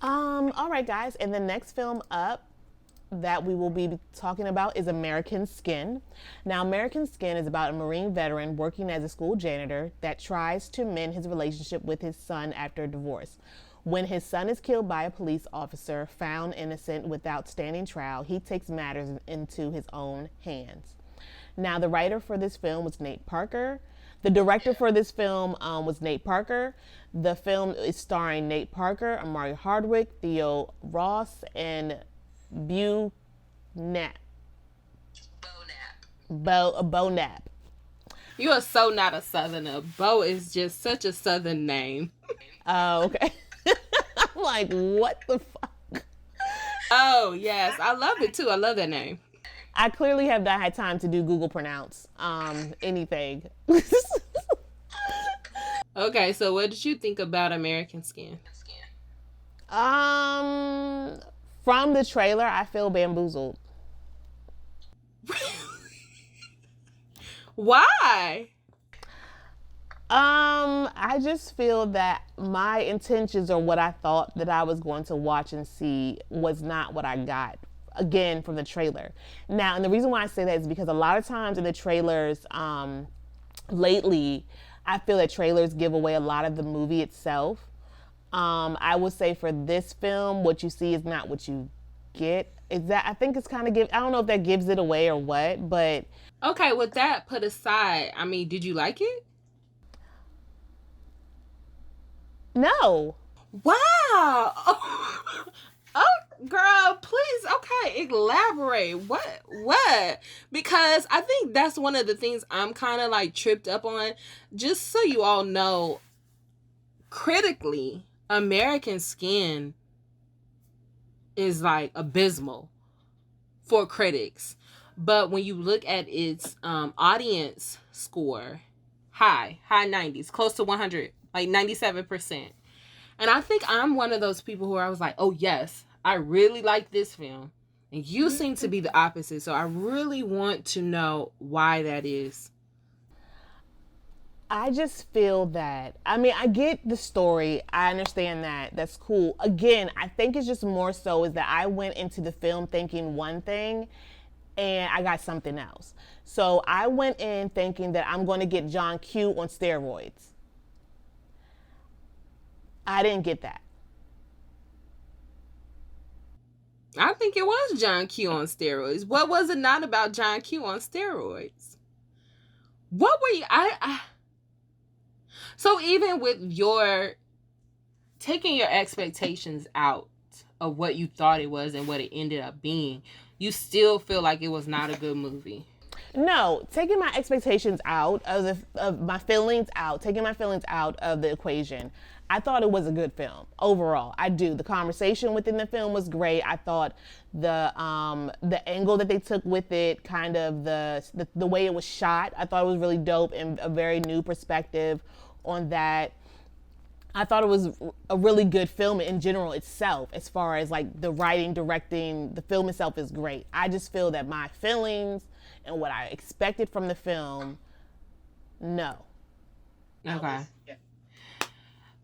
All right, guys, and the next film up that we will be talking about is American Skin. Now, American Skin is about a Marine veteran working as a school janitor that tries to mend his relationship with his son after a divorce. When his son is killed by a police officer found innocent without standing trial, he takes matters into his own hands. Now, the writer for this film was Nate Parker. The director for this film was Nate Parker. The film is starring Nate Parker, Amari Hardwick, Theo Ross, and Beau Knapp. Bo Knapp. You are so not a Southerner. Bo is just such a Southern name. Oh, okay. I'm like, what the fuck? Oh, yes. I love it, too. I love that name. I clearly have not had time to do Google pronounce anything. Okay, so what did you think about American Skin? From the trailer, I feel bamboozled. Why? I just feel that my intentions or what I thought that I was going to watch and see was not what I got, again, from the trailer. Now, and the reason why I say that is because a lot of times in the trailers, lately, I feel that trailers give away a lot of the movie itself. I would say for this film, what you see is not what you get. Is that, I think it's kind of I don't know if that gives it away or what, but. Okay, with that put aside, I mean, did you like it? No. Wow. Oh, girl, please. Okay, elaborate. What? Because I think that's one of the things I'm kind of like tripped up on. Just so you all know, critically, American Skin is like abysmal for critics. But when you look at its audience score, high 90s, close to 100, like 97%. And I think I'm one of those people who I was like, oh yes, I really like this film. And you seem to be the opposite. So I really want to know why that is. I just feel that, I mean, I get the story. I understand that. That's cool. Again, I think it's just more so is that I went into the film thinking one thing and I got something else. So I went in thinking that I'm going to get John Q on steroids. I didn't get that. I think it was John Q on steroids. What was it not about John Q on steroids? What were you... So even with your... taking your expectations out of what you thought it was and what it ended up being, you still feel like it was not a good movie? No, taking my expectations out of my feelings out, taking my feelings out of the equation, I thought it was a good film overall. I do. The conversation within the film was great. I thought the angle that they took with it, kind of the way it was shot, I thought it was really dope and a very new perspective on that. I thought it was a really good film in general itself, as far as like the writing, directing, the film itself is great. I just feel that my feelings and what I expected from the film, no. Okay.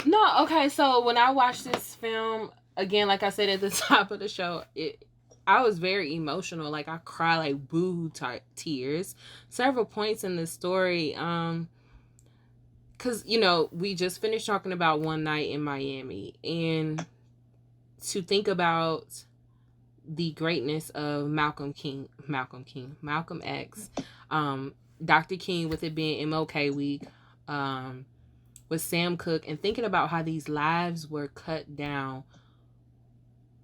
No, okay, so when I watched this film, again, like I said at the top of the show, I was very emotional. Like, I cried like boo tears. Several points in the story, because, you know, we just finished talking about One Night in Miami, and to think about the greatness of Malcolm X, Dr. King with it being MLK week, with Sam Cooke, and thinking about how these lives were cut down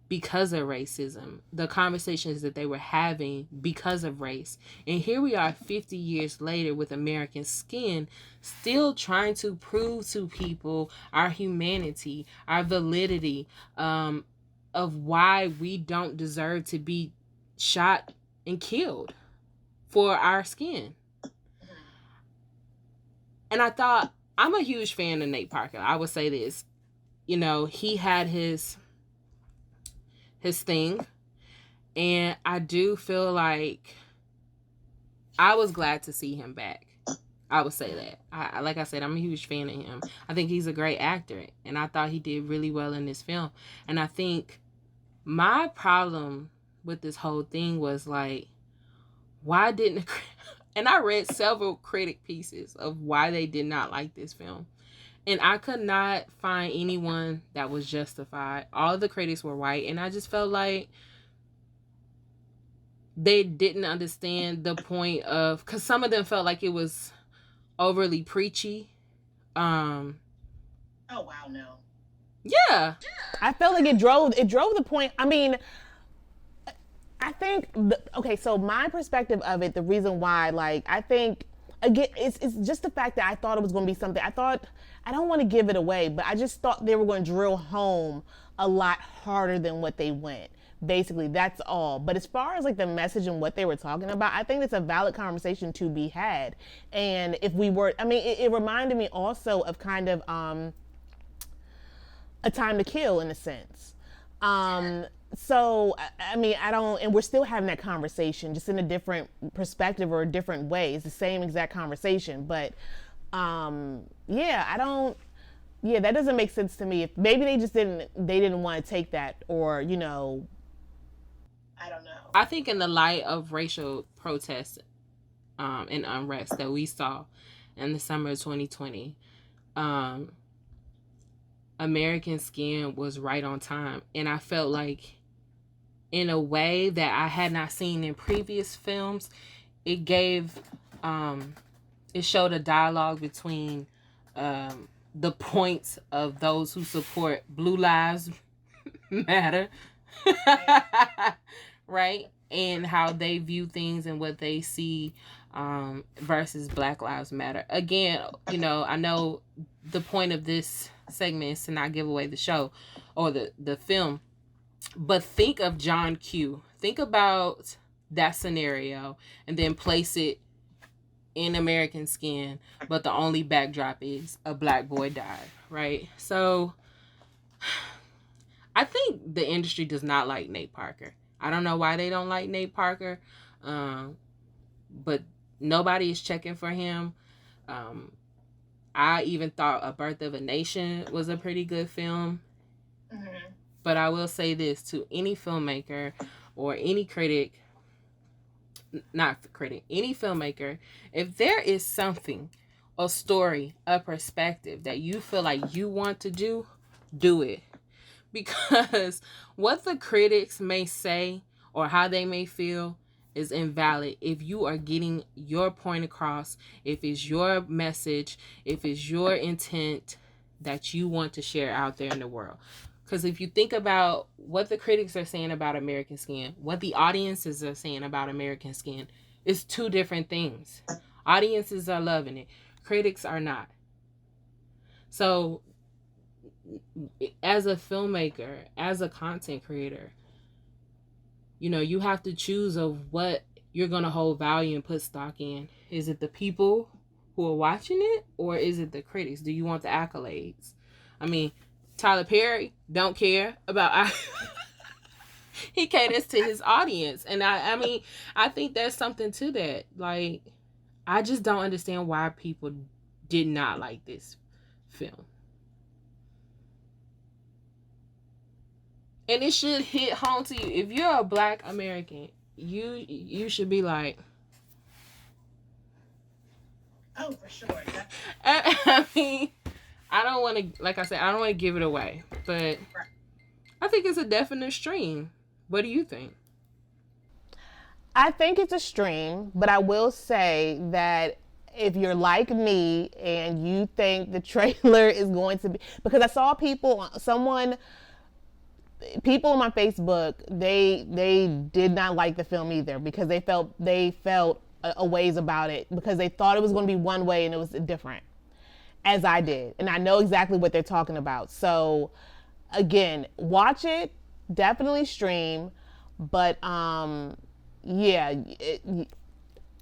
because of racism, the conversations that they were having because of race. And here we are 50 years later with American Skin, still trying to prove to people our humanity, our validity, of why we don't deserve to be shot and killed for our skin. And I thought, I'm a huge fan of Nate Parker. I would say this. You know, he had his thing. And I do feel like I was glad to see him back. I would say that. Like I said, I'm a huge fan of him. I think he's a great actor, and I thought he did really well in this film. And I think my problem with this whole thing was like, why didn't and I read several critic pieces of why they did not like this film. And I could not find anyone that was justified. All the critics were white, and I just felt like they didn't understand the point of, because some of them felt like it was overly preachy. Oh wow, no. Yeah. I felt like it drove the point. I mean, I think okay, so my perspective of it, the reason why, like, I think again, it's just the fact that I thought it was going to be something. I don't want to give it away, but I just thought they were going to drill home a lot harder than what they went. Basically, that's all. But as far as like the message and what they were talking about, I think it's a valid conversation to be had. And if we were, I mean, it reminded me also of kind of A Time to Kill in a sense. So, I mean, I don't, and we're still having that conversation, just in a different perspective or a different way. It's the same exact conversation, but yeah, I don't, yeah, that doesn't make sense to me. If maybe they didn't want to take that, or, you know, I don't know. I think in the light of racial protests and unrest that we saw in the summer of 2020, American Skin was right on time. And I felt like, in a way that I had not seen in previous films, it gave, it showed a dialogue between the points of those who support Blue Lives Matter, right? And how they view things and what they see versus Black Lives Matter. Again, you know, I know the point of this segment is to not give away the show or the film, but think of John Q. Think about that scenario and then place it in American Skin, but the only backdrop is a black boy died, right? So I think the industry does not like Nate Parker. I don't know why they don't like Nate Parker, but nobody is checking for him. I even thought A Birth of a Nation was a pretty good film. Mm-hmm. But I will say this to any filmmaker or any critic, any filmmaker, if there is something, a story, a perspective that you feel like you want to do it. Because what the critics may say or how they may feel is invalid if you are getting your point across, if it's your message, if it's your intent that you want to share out there in the world. Because if you think about what the critics are saying about American Skin, what the audiences are saying about American Skin, it's two different things. Audiences are loving it. Critics are not. So as a filmmaker, as a content creator, you know, you have to choose of what you're going to hold value and put stock in. Is it the people who are watching it, or is it the critics? Do you want the accolades? I mean, Tyler Perry don't care about he caters to his audience. And I mean, I think there's something to that. Like, I just don't understand why people did not like this film. And it should hit home to you. If you're a Black American, you should be like, oh, for sure. I mean, I don't want to, like I said, I don't want to give it away, but I think it's a definite stream. What do you think? I think it's a stream, but I will say that if you're like me and you think the trailer is going to be, because I saw people on my Facebook, they did not like the film either, because they felt a ways about it, because they thought it was going to be one way and it was different, as I did. And I know exactly what they're talking about. So again, watch it, definitely stream, but yeah,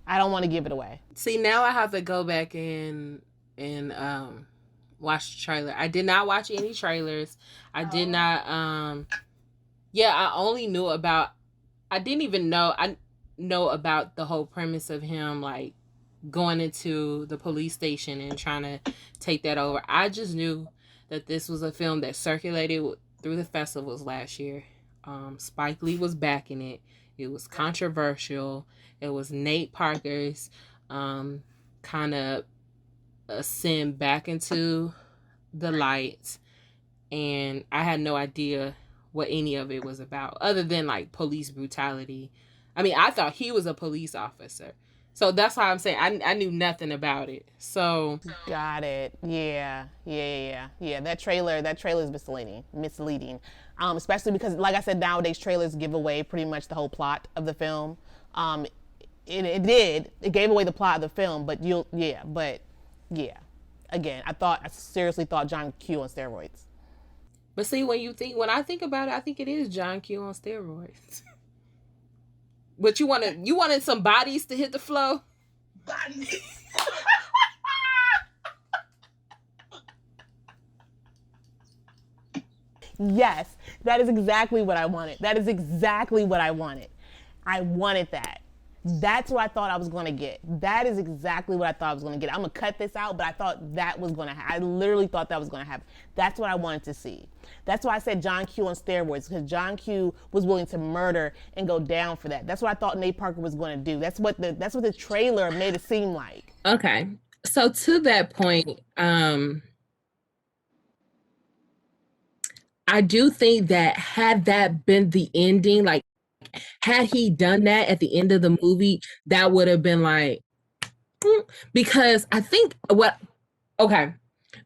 I don't want to give it away. See, now I have to go back and watch the trailer. I did not watch any trailers. I did not I only knew about, I didn't even know, I know about the whole premise of him like going into the police station and trying to take that over. I just knew that this was a film that circulated through the festivals last year. Spike Lee was backing it. It was controversial. It was Nate Parker's kind of ascend back into the light, and I had no idea what any of it was about, other than like police brutality. I mean, I thought he was a police officer, so that's why I'm saying I knew nothing about it. So Got it. Yeah. That trailer is misleading. Especially because, like I said, nowadays trailers give away pretty much the whole plot of the film. Um, it gave away the plot of the film, but yeah. Again, I seriously thought John Q on steroids. but see, when I think about it, I think it is John Q on steroids. But you wanted some bodies to hit the flow. Bodies. Yes, that is exactly what I wanted. I wanted that. That's what I thought I was going to get. That is exactly what I thought I was going to get. I'm going to cut this out, but I thought that was going to happen. I literally thought that was going to happen. That's what I wanted to see. That's why I said John Q on steroids, because John Q was willing to murder and go down for that. That's what I thought Nate Parker was going to do. That's what the trailer made it seem like. Okay. So to that point, I do think that had that been the ending, like had he done that at the end of the movie, that would have been like, because I think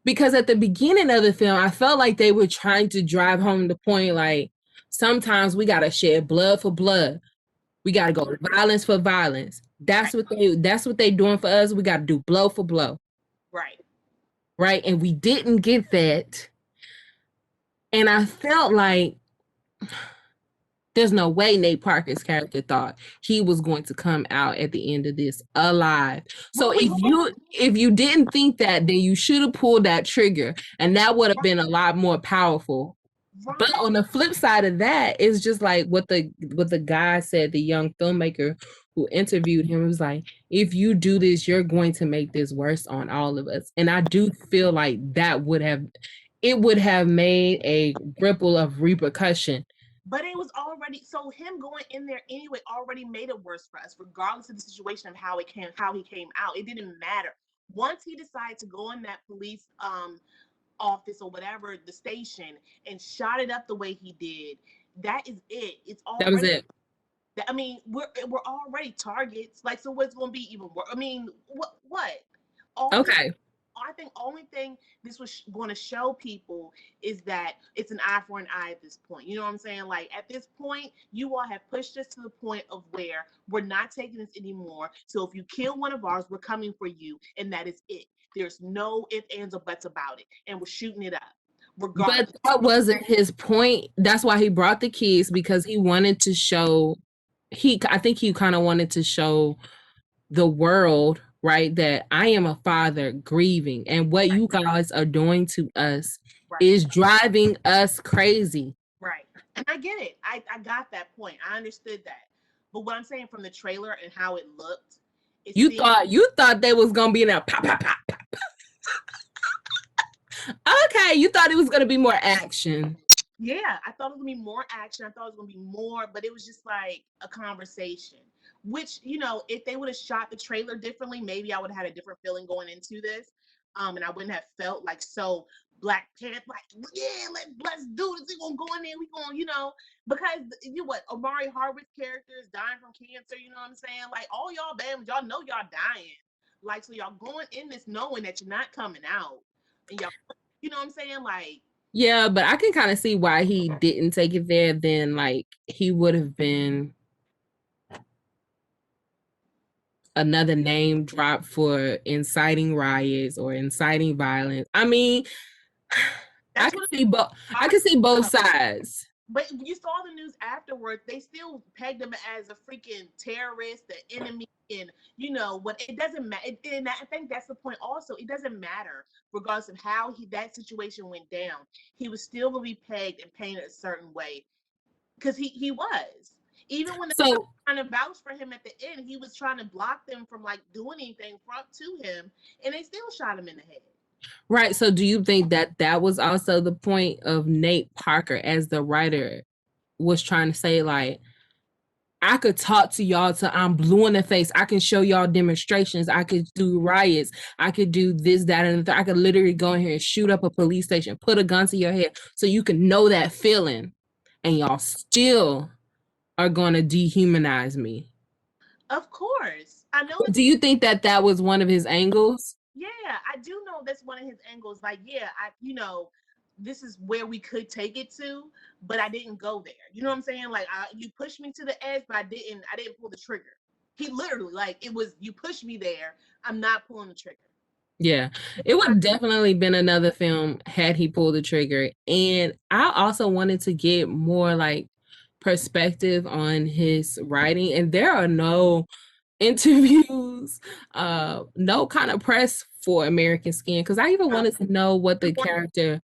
because at the beginning of the film, I felt like they were trying to drive home the point, like sometimes we gotta shed blood for blood. We gotta go violence for violence. That's what they doing for us. We gotta do blow for blow. Right. Right. And we didn't get that. And I felt like there's no way Nate Parker's character thought he was going to come out at the end of this alive. So if you didn't think that, then you should have pulled that trigger, and that would have been a lot more powerful. Right. But on the flip side of that, it's just like what the guy said, the young filmmaker who interviewed him, was like, if you do this, you're going to make this worse on all of us. And I do feel like that would have made a ripple of repercussion. But it was already, so him going in there anyway already made it worse for us, regardless of the situation of how he came out. It didn't matter. Once he decided to go in that police office or whatever, the station, and shot it up the way he did, that is it. It's already, that was it. I mean, we're already targets. Like, so what's going to be even worse? I mean, what? Okay. I think only thing this was going to show people is that it's an eye for an eye at this point. You know what I'm saying? Like, at this point, you all have pushed us to the point of where we're not taking this anymore. So if you kill one of ours, we're coming for you, and that is it. There's no ifs, ands, or buts about it, and we're shooting it up. Regardless. But that wasn't his point. That's why he brought the kids, because he wanted to show. I think he kind of wanted to show the world, right, that I am a father grieving, and what you guys are doing to us is driving us crazy. Right. And I get it. I got that point. I understood that. But what I'm saying from the trailer and how it looked, you thought they was gonna be in a pop, pop, pop, pop. Okay, you thought it was gonna be more action. Yeah, I thought it was gonna be more action. I thought it was gonna be more, but it was just like a conversation. Which, you know, if they would have shot the trailer differently, maybe I would have had a different feeling going into this. And I wouldn't have felt like so Black Panther, like, yeah, let's do this. We're gonna go in there, we gonna, you know, because Omari Hardwick's character is dying from cancer, you know what I'm saying? Like, all y'all bad, y'all know y'all dying. Like, so y'all going in this knowing that you're not coming out. And y'all, you know what I'm saying? Like, yeah, but I can kind of see why he didn't take it there. Then, like, he would have been another name drop for inciting riots or inciting violence. I mean, I can see both sides. But you saw the news afterwards, they still pegged him as a freaking terrorist, the enemy, and you know what? It doesn't matter. And I think that's the point. Also, it doesn't matter regardless of how that situation went down. He was still gonna be pegged and painted a certain way because he was. Even when the So cops were trying to vouch for him at the end, he was trying to block them from like doing anything to him, and they still shot him in the head. right. So do you think that that was also the point of Nate Parker as the writer was trying to say, like, I could talk to y'all till I'm blue in the face. I can show y'all demonstrations. I could do riots. I could do this, that, and the third. I could literally go in here and shoot up a police station, put a gun to your head so you can know that feeling. And y'all still are going to dehumanize me. Of course, I know. Do you think that that was one of his angles? Yeah, I do know that's one of his angles. Like, yeah, this is where we could take it to, but I didn't go there. You know what I'm saying? Like, you pushed me to the edge, but I didn't pull the trigger. He literally, like, it was, you pushed me there. I'm not pulling the trigger. Yeah, it would have definitely been another film had he pulled the trigger. And I also wanted to get more like perspective on his writing. And there are no interviews, no kind of press for American Skin. Because I even wanted to know what the character.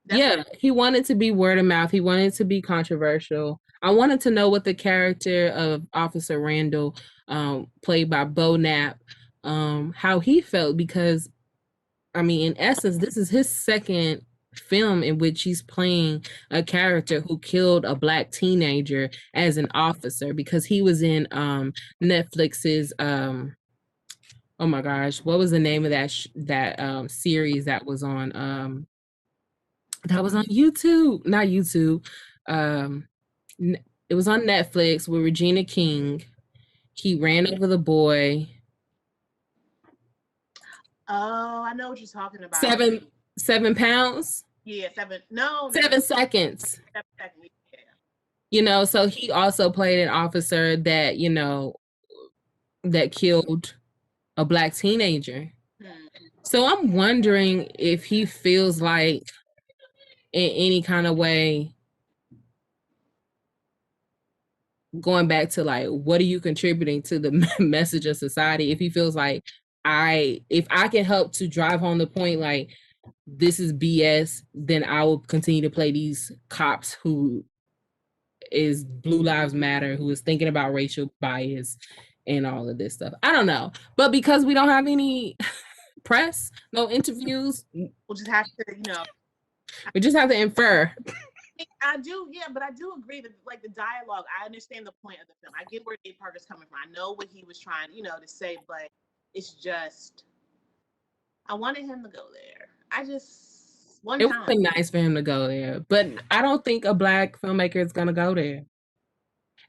Yeah, he wanted to be word of mouth. He wanted to be controversial. I wanted to know what the character of Officer Randall, played by Bo Knapp, how he felt, because I mean, in essence, this is his second film in which he's playing a character who killed a Black teenager as an officer, because he was in Netflix's oh my gosh, what was the name of that series that was on YouTube? Not YouTube. Um it was on Netflix with Regina King. He ran over the boy. Oh, I know what you're talking about. 7 pounds. Yeah, seven. No, 7 seconds. 7 seconds. Yeah. You know, so he also played an officer that, you know, that killed a Black teenager. So I'm wondering if he feels like in any kind of way, going back to like, what are you contributing to the message of society? If he feels like if I can help to drive home the point, like, this is BS, then I will continue to play these cops who is Blue Lives Matter, who is thinking about racial bias and all of this stuff. I don't know. But because we don't have any press, no interviews, We'll just have to, we just have to infer. I do, yeah, but I do agree that, like, the dialogue, I understand the point of the film. I get where Dave Parker's coming from. I know what he was trying, to say, but it's just, I wanted him to go there. It would be nice for him to go there, but I don't think a Black filmmaker is going to go there.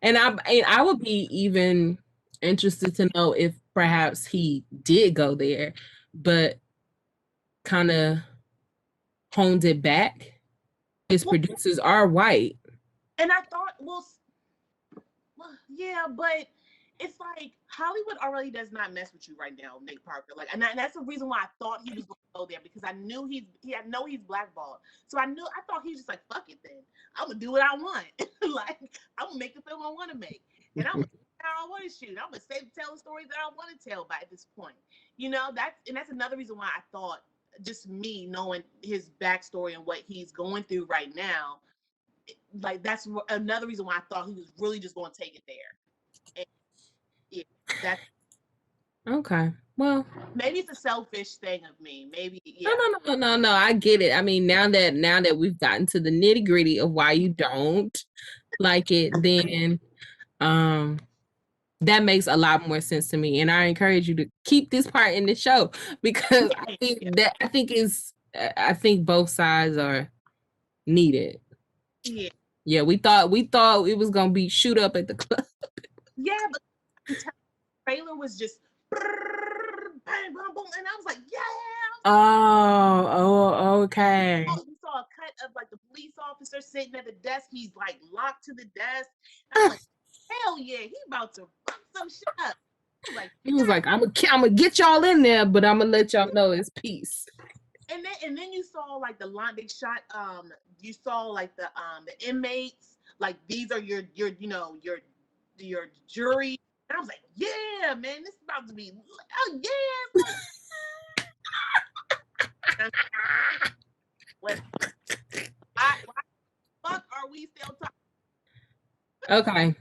And I would be even interested to know if perhaps he did go there, but kind of honed it back. His producers are white. And I thought, yeah, but it's like Hollywood already does not mess with you right now, Nate Parker. Like, and that's the reason why I thought he was going to go there, because I knew he's blackballed. So I thought he was just like, fuck it then. I'm gonna do what I want. Like, I'm gonna make the film I want to make, and I'm gonna shoot how I want to shoot. I'm gonna tell the stories that I want to tell. By this point, that's another reason why I thought, just me knowing his backstory and what he's going through right now, like, that's another reason why I thought he was really just going to take it there. And yeah, that's okay. Well, maybe it's a selfish thing of me. Maybe, yeah. No. I get it. I mean, now that we've gotten to the nitty gritty of why you don't like it, then that makes a lot more sense to me. And I encourage you to keep this part in the show, because I think both sides are needed. Yeah. Yeah, we thought it was gonna be shoot up at the club. Yeah, but the trailer was just bang, boom, boom, and I was like, yeah. Oh, okay. We saw a cut of, like, the police officer sitting at the desk. He's like locked to the desk. I'm like, hell yeah, he about to fuck some shit up. He was like, I'm gonna get y'all in there, but I'm gonna let y'all know it's peace. And then you saw, like, the line they shot. You saw, like, the inmates. Like, these are your jury. And I was like, yeah, man, this is about to be. Oh yeah. Why fuck are we still talking? Okay.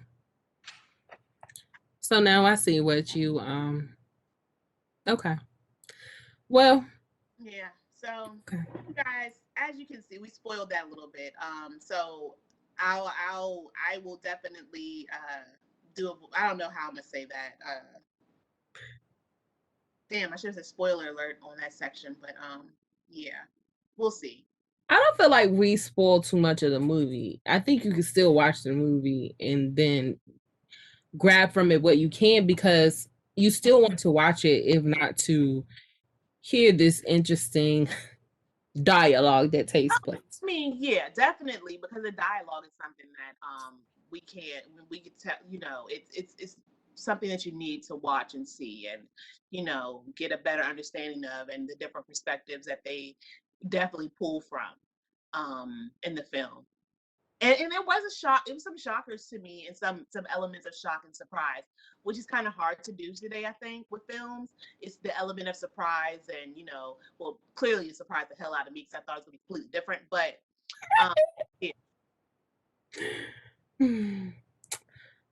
So now I see what you okay. Well, Yeah. So, okay. guys, as you can see, we spoiled that a little bit. So I will definitely do. I don't know how I'm gonna say that. Damn, I should have said spoiler alert on that section, but yeah, we'll see. I don't feel like we spoiled too much of the movie. I think you can still watch the movie and then grab from it what you can, because you still want to watch it, if not to hear this interesting dialogue that takes place. I mean, yeah, definitely, because the dialogue is something that we can't we can tell. You know, it's something that you need to watch and see, and get a better understanding of, and the different perspectives that they definitely pull from in the film. And it was a shock. It was some shockers to me, and some elements of shock and surprise, which is kind of hard to do today. I think with films, it's the element of surprise, and well, clearly it surprised the hell out of me because I thought it was gonna be completely different. But yeah.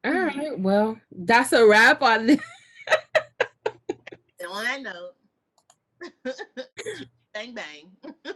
All right, well, that's a wrap on this. And on that note, bang bang.